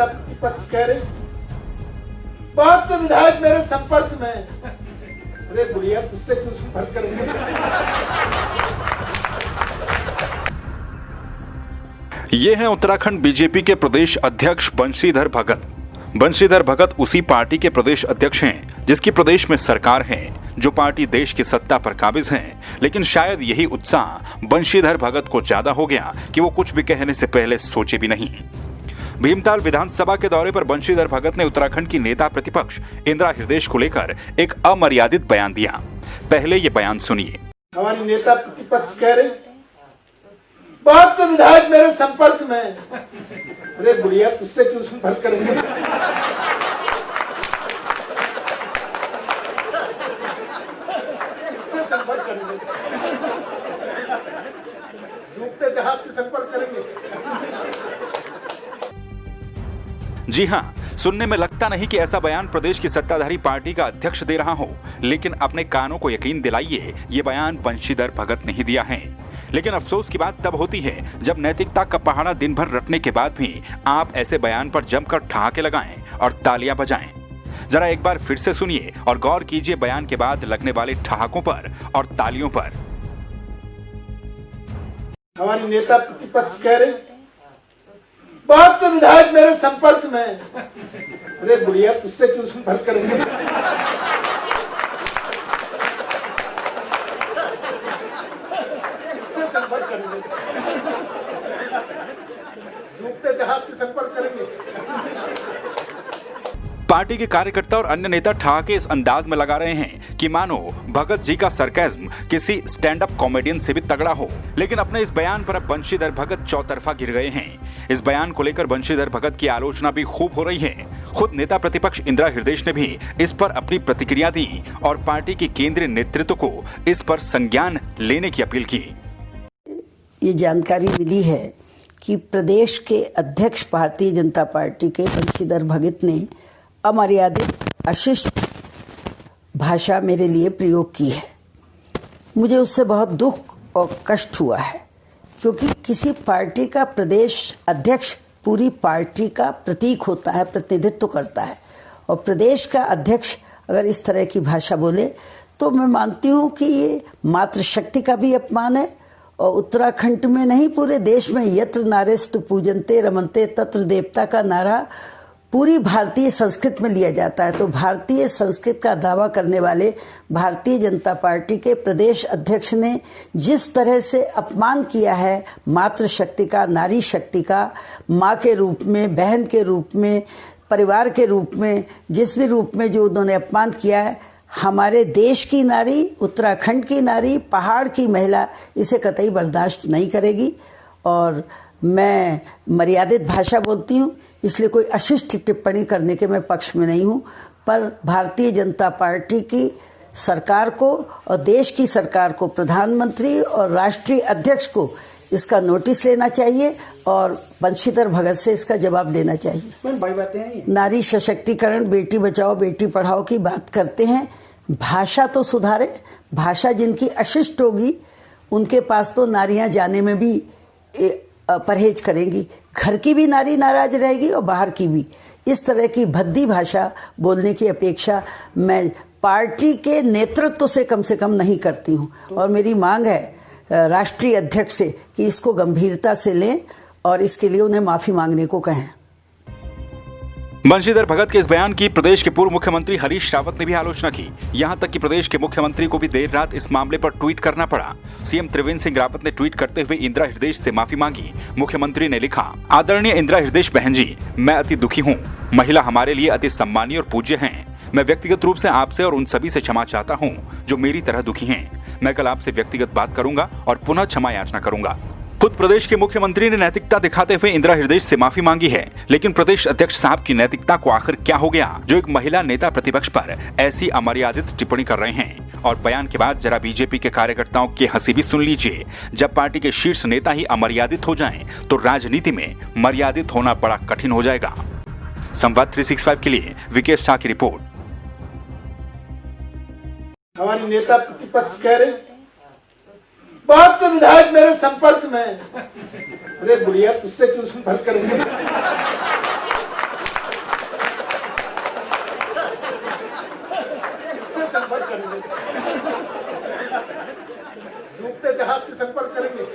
नेता प्रतिपक्ष कह रहे, बहुत से विधायक मेरे संपर्क में। अरे बुढ़िया, तुझसे क्यों संपर्क करेंगे? ये हैं उत्तराखंड बीजेपी के प्रदेश अध्यक्ष बंशीधर भगत। बंशीधर भगत उसी पार्टी के प्रदेश अध्यक्ष हैं जिसकी प्रदेश में सरकार है, जो पार्टी देश की सत्ता पर काबिज है। लेकिन शायद यही उत्साह बंशीधर भगत को ज्यादा हो गया कि वो कुछ भी कहने से पहले सोचे भी नहीं। भीमताल विधानसभा के दौरे पर बंशीधर भगत ने उत्तराखंड की नेता प्रतिपक्ष इंदिरा हृदयेश को लेकर एक अमर्यादित बयान दिया। पहले ये बयान सुनिए। हमारी नेता प्रतिपक्ष कह रहे, बहुत से विधायक मेरे संपर्क में। अरे बुढ़िया, तुझसे क्यों संपर्क करेंगे? इससे संपर्क करेंगे, डूबते जहाज से संपर्क करेंगे। जी हाँ, सुनने में लगता नहीं कि ऐसा बयान प्रदेश की सत्ताधारी पार्टी का अध्यक्ष दे रहा हो, लेकिन अपने कानों को यकीन दिलाइए, ये बयान बंशीधर भगत ने ही दिया है। लेकिन अफसोस की बात तब होती है जब नैतिकता का पहाड़ा दिन भर रटने के बाद भी आप ऐसे बयान पर जमकर ठहाके लगाएं और तालियां बजाएं। जरा एक बार फिर से सुनिए और गौर कीजिए बयान के बाद लगने वाले ठहाकों पर और तालियों पर। हमारी नेता प्रतिपक्ष कह रहे, बहुत से विधायक मेरे संपर्क में। अरे बुढ़िया, तुझसे क्यों संपर्क करेंगे? इससे संपर्क करेंगे, डूबते जहाज से संपर्क करेंगे। पार्टी के कार्यकर्ता और अन्य नेता ठहाके इस अंदाज में लगा रहे हैं कि मानो भगत जी का सरकाज़्म किसी स्टैंड अप कॉमेडियन से भी तगड़ा हो। लेकिन अपने इस बयान पर अब बंशीधर भगत चौतरफा गिर गए हैं। इस बयान को लेकर बंशीधर भगत की आलोचना भी खूब हो रही है। खुद नेता प्रतिपक्ष इंदिरा हृदयेश ने भी इस पर अपनी प्रतिक्रिया दी और पार्टी के केंद्रीय नेतृत्व को इस पर संज्ञान लेने की अपील की। ये जानकारी मिली है कि प्रदेश के अध्यक्ष भारतीय जनता पार्टी के बंशीधर भगत ने अमर्यादित अशिष्ट भाषा मेरे लिए प्रयोग की है। मुझे उससे बहुत दुख और कष्ट हुआ है, क्योंकि किसी पार्टी का प्रदेश अध्यक्ष पूरी पार्टी का प्रतीक होता है, प्रतिनिधित्व करता है। और प्रदेश का अध्यक्ष अगर इस तरह की भाषा बोले तो मैं मानती हूँ कि ये मातृशक्ति का भी अपमान है। और उत्तराखंड में नहीं, पूरे देश में यत्र नारेस्तु पूजन्ते रमन्ते तत्र देवता का नारा पूरी भारतीय संस्कृत में लिया जाता है। तो भारतीय संस्कृत का दावा करने वाले भारतीय जनता पार्टी के प्रदेश अध्यक्ष ने जिस तरह से अपमान किया है मातृशक्ति का, नारी शक्ति का, माँ के रूप में, बहन के रूप में, परिवार के रूप में, जिस भी रूप में जो उन्होंने अपमान किया है, हमारे देश की नारी, उत्तराखंड की नारी, पहाड़ की महिला इसे कतई बर्दाश्त नहीं करेगी। और मैं मर्यादित भाषा बोलती हूँ, इसलिए कोई अशिष्ट टिप्पणी करने के मैं पक्ष में नहीं हूँ। पर भारतीय जनता पार्टी की सरकार को और देश की सरकार को, प्रधानमंत्री और राष्ट्रीय अध्यक्ष को इसका नोटिस लेना चाहिए और बंशीधर भगत से इसका जवाब देना चाहिए। नारी सशक्तिकरण, बेटी बचाओ बेटी पढ़ाओ की बात करते हैं, भाषा तो सुधारे। भाषा जिनकी अशिष्ट होगी उनके पास तो नारियां जाने में भी परहेज करेंगी। घर की भी नारी नाराज रहेगी और बाहर की भी। इस तरह की भद्दी भाषा बोलने की अपेक्षा मैं पार्टी के नेतृत्व से कम नहीं करती हूँ। और मेरी मांग है राष्ट्रीय अध्यक्ष से कि इसको गंभीरता से लें और इसके लिए उन्हें माफी मांगने को कहें। बंशीधर भगत के इस बयान की प्रदेश के पूर्व मुख्यमंत्री हरीश रावत ने भी आलोचना की। यहां तक कि प्रदेश के मुख्यमंत्री को भी देर रात इस मामले पर ट्वीट करना पड़ा। सीएम त्रिवेंद्र सिंह रावत ने ट्वीट करते हुए इंदिरा हृदयेश से माफी मांगी। मुख्यमंत्री ने लिखा, आदरणीय इंदिरा हृदयेश बहन जी, मैं अति दुखी हूँ। महिला हमारे लिए अति सम्मानीय और पूज्य हैं। मैं व्यक्तिगत रूप से आपसे और उन सभी से क्षमा चाहता हूँ जो मेरी तरह दुखी हैं। मैं कल आपसे व्यक्तिगत बात करूंगा और पुनः क्षमा याचना करूंगा। खुद प्रदेश के मुख्यमंत्री ने नैतिकता दिखाते हुए इंदिरा हृदयेश से माफी मांगी है। लेकिन प्रदेश अध्यक्ष साहब की नैतिकता को आखिर क्या हो गया जो एक महिला नेता प्रतिपक्ष पर ऐसी अमर्यादित टिप्पणी कर रहे हैं। और बयान के बाद जरा बीजेपी के कार्यकर्ताओं की हंसी भी सुन लीजिए। जब पार्टी के शीर्ष नेता ही अमर्यादित हो जाएं, तो राजनीति में मर्यादित होना बड़ा कठिन हो जाएगा। संवाद 365 के लिए विकेश शाह की रिपोर्ट। हमारी नेता प्रतिपक्ष कह रहे, बहुत से विधायक मेरे संपर्क में। अरे बुढ़िया, तुझसे क्यों संपर्क करेंगे? सफर करेंगे, डूबते जहाज से संपर्क करेंगे।